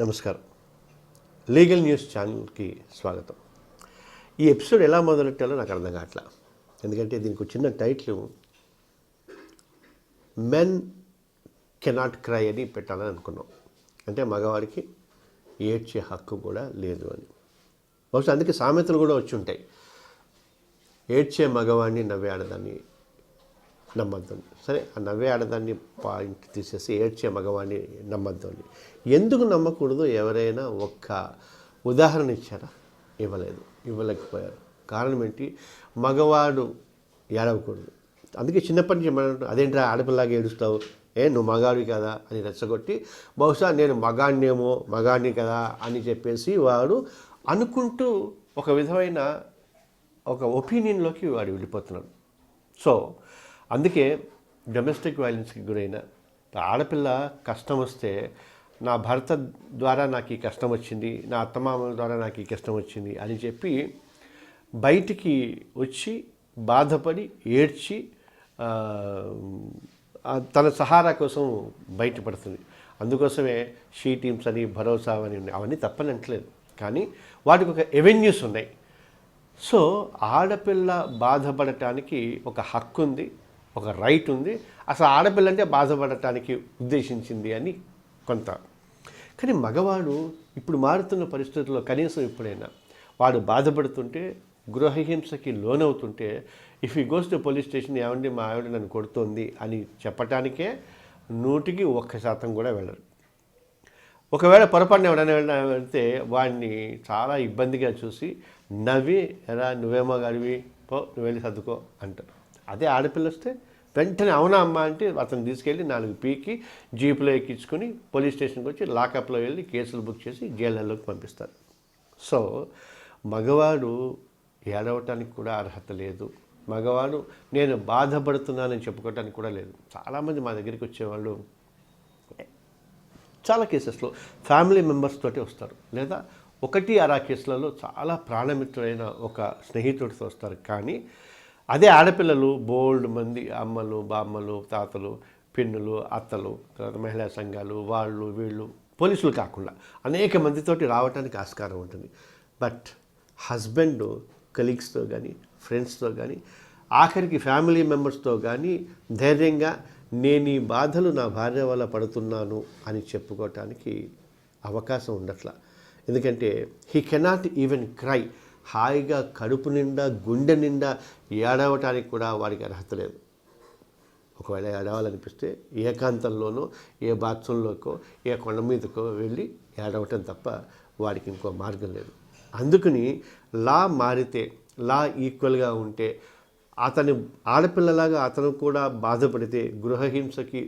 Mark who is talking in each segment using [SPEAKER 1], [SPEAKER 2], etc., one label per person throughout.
[SPEAKER 1] నమస్కారం. Legal news ఛానల్కి స్వాగతం. ఈ ఎపిసోడ్ ఎలా మొదలెట్టాలో నాకు అర్థం కావట్లా. ఎందుకంటే దీనికి ఒక చిన్న టైటిల్ మెన్ కెనాట్ క్రై అని పెట్టాలని అనుకున్నాం. అంటే మగవాడికి ఏడ్చే హక్కు కూడా లేదు అని. బహుశా అందుకే సామెతలు కూడా వచ్చి ఉంటాయి. ఏడ్చే మగవాడిని నవ్వే ఆడదాన్ని నమ్మద్దు అని. సరే, ఆ నవ్వే ఆడదాన్ని పాయింట్ తీసేసి ఏడ్చే మగవాడిని నమ్మద్దు అని. ఎందుకు నమ్మకూడదు? ఎవరైనా ఒక్క ఉదాహరణ ఇచ్చారా? ఇవ్వలేకపోయారు. కారణం ఏంటి? మగవాడు ఏడవకూడదు. అందుకే చిన్నప్పటి నుంచి మనం అదేంట్రా ఆడపిల్లలాగా ఏడుస్తావు, నువ్వు మగాడివి కదా అని రెచ్చగొట్టి, బహుశా నేను మగాడిని కదా అని చెప్పేసి వాడు అనుకుంటూ ఒక విధమైన ఒక ఒపీనియన్లోకి వాడు వెళ్ళిపోతున్నాడు. సో అందుకే డొమెస్టిక్ వైలెన్స్కి గురైన ఆడపిల్ల కష్టం వస్తే, నా భర్త ద్వారా నాకు ఈ కష్టం వచ్చింది, నా అత్తమామల ద్వారా నాకు ఈ కష్టం వచ్చింది అని చెప్పి బయటికి వచ్చి బాధపడి ఏడ్చి తన సహారా కోసం బయటపడుతుంది. అందుకోసమే షీ టీమ్స్ అని, భరోసా అని ఉన్నాయి. అవన్నీ తప్పని అంటలేదు, కానీ వాటికి ఒక ఎవెన్యూస్ ఉన్నాయి. సో ఆడపిల్ల బాధపడటానికి ఒక హక్కు ఉంది, ఒక రైట్ ఉంది. అసలు ఆడపిల్ల అంటే బాధపడటానికి ఉద్దేశించింది అని కొంత. కానీ మగవాడు ఇప్పుడు మారుతున్న పరిస్థితుల్లో కనీసం ఎప్పుడైనా వాడు బాధపడుతుంటే, గృహహింసకి లోనవుతుంటే, ఇఫ్ ఈ గోస్ టు పోలీస్ స్టేషన్, ఏమండి మా ఆవిడ నన్ను కొడుతోంది అని చెప్పటానికే 100% కూడా వెళ్ళరు. ఒకవేళ పొరపాటున ఎవడైనా వెళ్తే వాడిని చాలా ఇబ్బందిగా చూసి నవ్వి, ఎలా నువ్వేమో గడివి పో, నువ్వు వెళ్ళి సర్దుకో అంటారు. అదే ఆడపిల్ల వస్తే వెంటనే అవునా అమ్మ అంటే అతను తీసుకెళ్ళి 4 పీకి జీపులో ఎక్కించుకొని పోలీస్ స్టేషన్కి వచ్చి లాకప్లో వెళ్ళి కేసులు బుక్ చేసి జైళ్ళలోకి పంపిస్తారు. సో మగవాడు ఏడవటానికి కూడా అర్హత లేదు. మగవాడు నేను బాధపడుతున్నానని చెప్పుకోవటానికి కూడా లేదు. చాలామంది మా దగ్గరికి వచ్చేవాళ్ళు చాలా కేసెస్లో ఫ్యామిలీ మెంబర్స్ తోటి వస్తారు, లేదా 1-6 కేసులలో చాలా ప్రాణమిత్రుడైన ఒక స్నేహితుడితో వస్తారు. కానీ అదే ఆడపిల్లలు బోల్డ్ మంది అమ్మలు, బామ్మలు, తాతలు, పిన్నులు, అత్తలు, తర్వాత మహిళా సంఘాలు, వాళ్ళు వీళ్ళు, పోలీసులు కాకుండా అనేక మందితోటి రావడానికి ఆస్కారం ఉంటుంది. బట్ హస్బెండ్ కలీగ్స్తో కానీ, ఫ్రెండ్స్తో కానీ, ఆఖరికి ఫ్యామిలీ మెంబర్స్తో కానీ ధైర్యంగా నేను ఈ బాధలు నా భార్య వల్ల పడుతున్నాను అని చెప్పుకోవటానికి అవకాశం ఉండట్లా. ఎందుకంటే హీ కెనాట్ ఈవెన్ క్రై. హాయిగా కడుపు నిండా, గుండె నిండా ఏడవటానికి కూడా వాడికి అర్హత లేదు. ఒకవేళ ఏడవాలనిపిస్తే ఏకాంతంలోనో, ఏ బాత్రూంలోకో, ఏ కొండ మీదకో వెళ్ళి ఏడవటం తప్ప వాడికి ఇంకో మార్గం లేదు. అందుకని లా మారితే, లా ఈక్వల్గా ఉంటే, అతని ఆడపిల్లలాగా అతను కూడా బాధపడితే, గృహహింసకి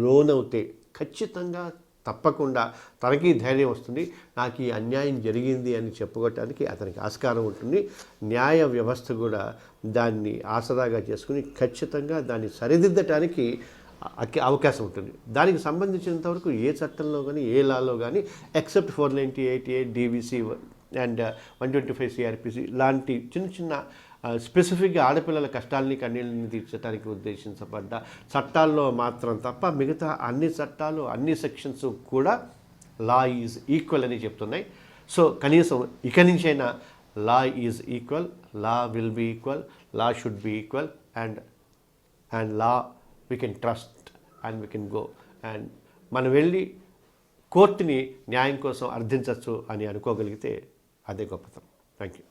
[SPEAKER 1] లోనవుతే ఖచ్చితంగా తప్పకుండా తనకి ధైర్యం వస్తుంది. నాకు ఈ అన్యాయం జరిగింది అని చెప్పుకోవటానికి అతనికి ఆస్కారం ఉంటుంది. న్యాయ వ్యవస్థ కూడా దాన్ని ఆసరాగా చేసుకుని ఖచ్చితంగా దాన్ని సరిదిద్దటానికి అవకాశం ఉంటుంది. దానికి సంబంధించినంతవరకు ఏ చట్టంలో కానీ, ఏ లాలో కానీ, except 498A DVC and 125 CRPC లాంటి చిన్న స్పెసిఫిక్గా ఆడపిల్లల కష్టాలని, కన్నీళ్ళని తీర్చడానికి ఉద్దేశించబడ్డ చట్టాల్లో మాత్రం తప్ప మిగతా అన్ని చట్టాలు, అన్ని సెక్షన్స్ కూడా లా ఈజ్ ఈక్వల్ అని చెప్తున్నాయి. సో కనీసం ఇక నుంచైనా law is equal, law will be equal, law should be equal, and law we can trust and we can go. And మనం వెళ్ళి కోర్టుని న్యాయం కోసం అర్థించవచ్చు అని అనుకోగలిగితే అదే గొప్పతనం. Thank you.